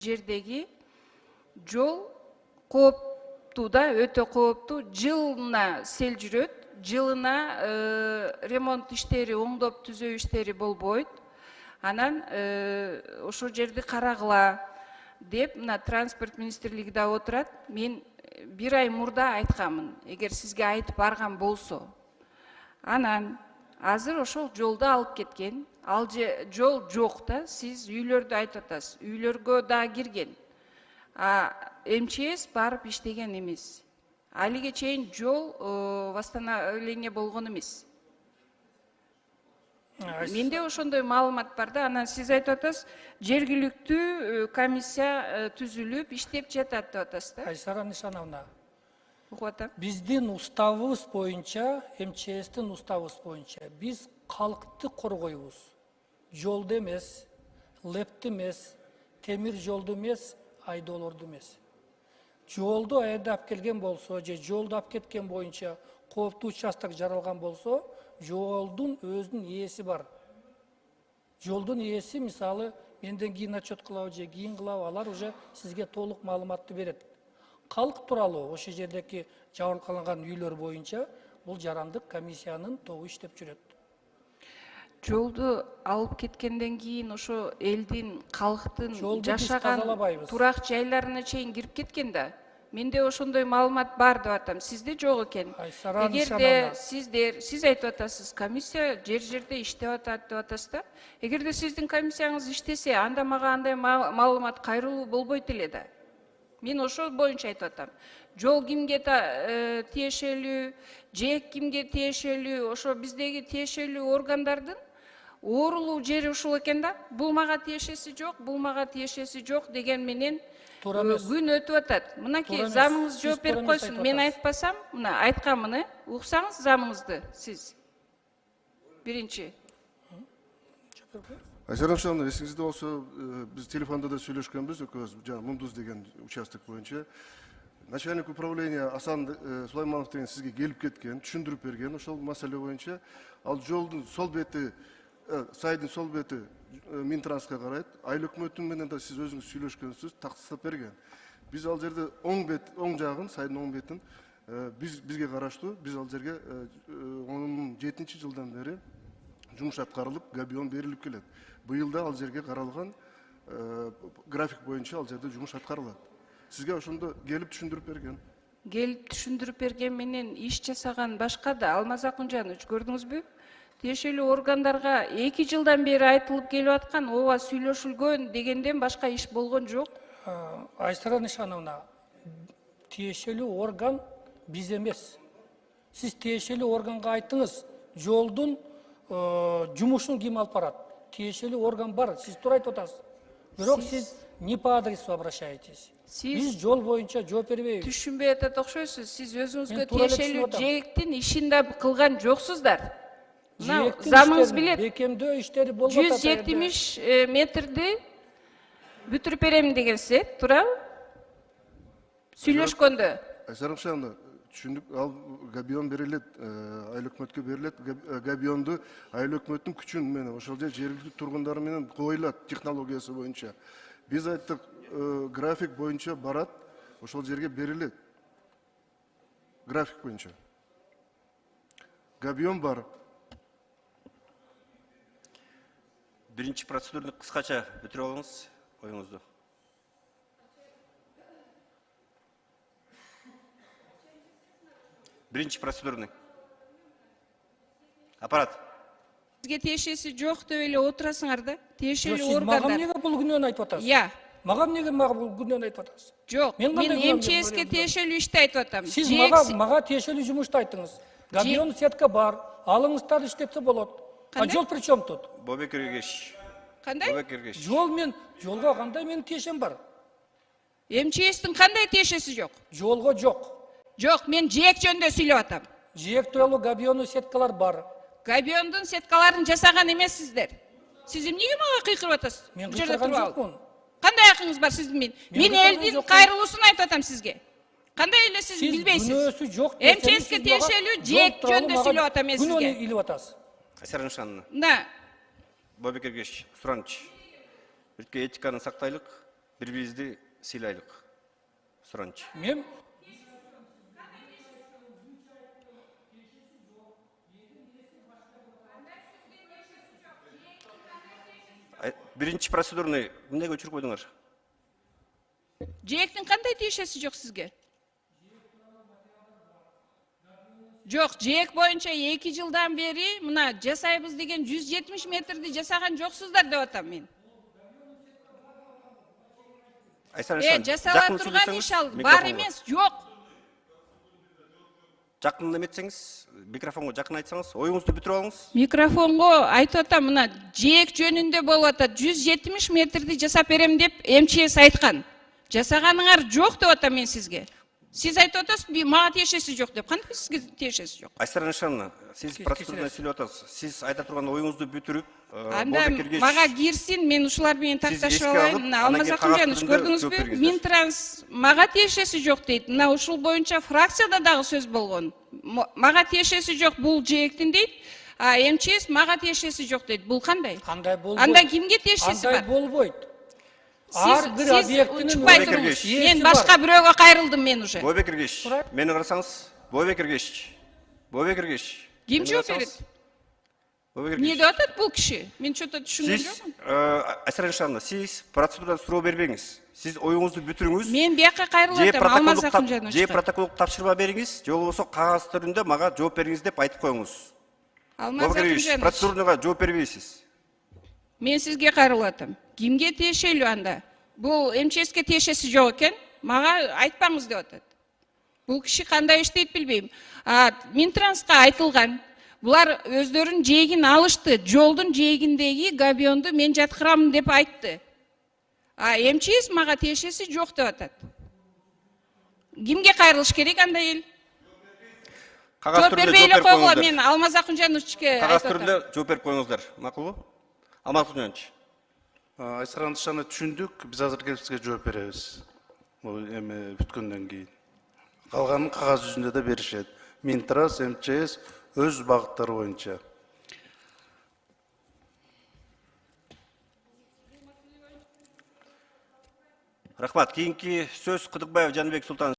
жердеги жол кооптуу да, өтө кооптуу. Жылына сел жүрөт, жылына ремонт иштери, оңдоп түзөө иштери болбойт. Анан ошол жерди карагыла деп мына транспорт министрлиги да отурат. Мен бир ай мурда айтканмын, эгер сизге айтып барган болсо. Анан азыр ошол жолду алып кеткен. Ал жол жок да, сиз үйлөрдү айтып атасыз. Үйлөргө да кирген. МЧС барып иштеген эмес. Алиге чейин жол восстановление болгон эмес. Менде ошондой маалымат бар да. Анан сиз айтып атасыз, жергиликтүү комиссия түзүлүп иштеп жатат деп атасыз да. Айсара Нишановна, Угуп атам. биздин уставыбыз боюнча, МЧСтин уставыбыз боюнча биз калкты коргойбуз. Жолду эмес, лепти эмес, темир жолду эмес, айдоолорду эмес. Жолду айдап келген болсо, же жолду алып кеткен боюнча кооптуу участок жаралган болсо, жолдун өзүнүн ээси бар. Жолдун ээси, мисалы, менден кийин отчет кылабы же кийин кылабы, алар уже сизге толук маалыматты берет. Калк тууралуу ошол жердеги жабыркаланган үйлөр боюнча бул жарандык комиссиянын тобу иштеп жүрөт. Жолду алып кеткенден кийин ошо элдин, калктын жашаган тазалабайбыз. турак жайларына чейин кирип кеткен да. Менде ошондой маалымат бар деп атам. Сизде жок экен. Эгерде сиз айтып атасыз, комиссия жерде иштеп атат деп атасыз да. Эгерде сиздин комиссияңыз иштесе, анда мага андай маалымат кайрылуу болбойт эле да. Мен ошол боюнча айтып атам. Жол кимге тиешелүү, жээк кимге тиешелүү, ошо биздеги тиешелүү органдардын оорулуу жери ушул экен да. Бул мага тиешеси жок, бул мага тиешеси жок деген менен күн өтүп атат. Мынакей замыңыз жооп берип койсун. Мен айтпасам, мына айтканмын, уксаңыз замыңызды сиз. Биринчи. Айсара Нишановна, эсиңизде болсо, биз телефондо да сүйлөшкөнбүз, экөөбүз жана Мундуз деген участок боюнча. Начальник управления Асан Сулайманов деген сизге келип кеткен, түшүндүрүп берген ошол маселе боюнча. Ал жолдун сол бети, сайдын сол бети Минтрансқа карайт. Айыл өкмөтү менен да сиз өзүңүз сүйлөшкөнсүз, тактыктап берген. Биз ал жерде оң жагын, сайдын оң бетин бизге караштуу. Биз ал жерге 17-жылдан бери жумуш аткарылып, габион берилип келет. Быйыл да ал жерге каралган график боюнча ал жерде жумуш аткарылат. Сизге ошондо келип түшүндүрүп берген. Келип түшүндүрүп берген менен иш жасаган башка да. Алмаз Акунжанович, көрдүңүзбү? Тиешелүү органдарга 2 жылдан бери айтылып келип аткан, ооба сүйлөшүлгөн дегенден башка иш болгон жок. Айсара Нишановна, тиешелүү орган биз эмес. Сиз тиешелүү органга айттыңыз, жолдун жумушун ким алып барат? Тиешелүү орган бар, сиз туура айтып атасыз. Бирок сиз не по адресу обращаетесь. Биз жол боюнча жооп бербейбиз. Түшүнбөй атат окшойсуз. Сиз өзүңүзгө тиешелүү жээктин ишин да кылган жоксуздар. Замыңыз билет. Бекемдөө иштери болуп атат. 170 метрди бүтүрүп берем дегенсиз, туурабы? Сүйлөшкөндө. Айсара Нишановна, түшүндүк, ал габион берилет, айыл өкмөткө берилет. Габионду айыл өкмөттүн күчүн менен ошол жер жергиликтүү тургундары менен коюлат технологиясы боюнча. Биз айттык, график боюнча барат, ошол жерге берилет. График боюнча. Габион бар. Биринчи процедураны кыскача бүтүрүп алыңыз оюңузду. Биринчи процедураны. Аппарат. Сизге тиешеси жок деп эле отурасыңар да. Тиешелүү органдар. Мага эмнеге бул күнөөнү айтып атасыз? Мага эмнеге бул күнөөнү айтып атасыз? Жок, мен МЧСке тиешелүү ишти айтып атам. Сиз мага тиешелүү жумушту айттыңыз. Габион сетка бар, алыңыздар иштетсе болот. А жол при чем тут? Бобек Эргеш. Кандай? Бобек Эргеш. Жолго кандай менин тиешем бар? МЧСтин кандай тиешеси жок? Жолго жок. Жок, мен жээк жөнүндө сүйлөп атам. Жээк тууралуу габиону сеткалар бар. Габиондун сеткаларын жасаган эмессиздер. Сиз эмнеге мага кыйкырып атасыз? Мен кыйкырган жокмун. Кандай акыңыз бар сиздин мен? Мен элдин кайрылуусун айтып атам сизге. Кандай эле сиз билбейсиз? Күнөөсү жок. МЧСке тиешелүү жээк жөнүндө сүйлөп атам мен сизге. Күнөөнү илип атасыз. Айсара Нишановна. Да. Бобек Эргеш, Сураныч. Бирке этиканы сактайлык. бири-бирибизди сыйлайлык. Суранчы. Мен Биринчи процедураны эмнеге өчүрүп койдуңар? Жээктин кандай тиешеси жок сизге? Жок, жээг боюнча 2 жылдан бери мына жасайбыз деген 170 метрди жасаган жоксуздар деп атам мен. Жасала турган иш ал бар эмес, жок. Жакын эметсеңиз, микрофонго жакын айтсаңыз, оюңузду бүтүрүп алыңыз. Микрофонго айтып атам, мына жээг жөнүндө болуп атат. 170 метрди жасап берем деп МЧС айткан. Жасаганыңар жок деп атам мен сизге. Сиз айтып атасыз, мага тиешеси жок деп. Кантип сизге тиешеси жок? Айсара Нишановна, сиз процедураны сүйлөп атасыз. Сиз айта турган оюңузду бүтүрүп, Анда мага кирсин, мен ушулар менен такташып алайын. Мына Алмаз Акынжанович, көрдүңүзбү? Минтранс мага тиешеси жок дейт. Мына ушул боюнча фракцияда дагы сөз болгон. Мага тиешеси жок бул жээктин дейт. А МЧС мага тиешеси жок дейт. Бул кандай? андай болбойт. Анда кимге тиешеси бар? Андай болбойт. Ар бир объектинин мен башка бирөөгө кайрылдым мен уже. Бойбек Эргеш, мени карасаңыз, Бойбек Эргеш. Ким жооп берет? Эмне деп атат бул киши? Мен чөтө түшүнгөн жокмун. Айсара Нишановна, сиз процедурадан суроо бербеңиз. Сиз оюңузду бүтүрүңүз. Мен бияка кайрылып атам, Алмаз Акынжанович. Же протоколдук тапшырма бериңиз, же болбосо кагаз түрүндө мага жооп бериңиз деп айтып коюңуз. Алмаз Акынжанович, процедурага жооп бербейсиз. Мен сизге кайрылып атам. Кимге тиешелүү анда? Бул МЧСке тиешеси жок экен. Мага айтпаңыз деп атат. Бул киши кандай иштейт билбейм. Минтранска айтылган. Булар өздөрүнүн жээгин алышты. Жолдун жээгиндеги габионду мен жаткырамын деп айтты. МЧС мага тиешеси жок деп атат. Кимге кайрылыш керек анда эл? Жооп бербей эле койгула, мен Алмаз Акынжановичке айтып атам. Кагаз түрүндө жооп берип коюңуздар. Макулбу? Алмаз Акынжанович. Айсара Нишановна, түшүндүк. Биз азыр келип сизге жооп беребиз. Бул эми бүткөндөн кийин. Калганын кагаз жүзүндө да беришет. Минтранс, МЧС өз багыттары боюнча. Рахмат. Кийинки сөз Кыдыкбаев Жаныбек Султан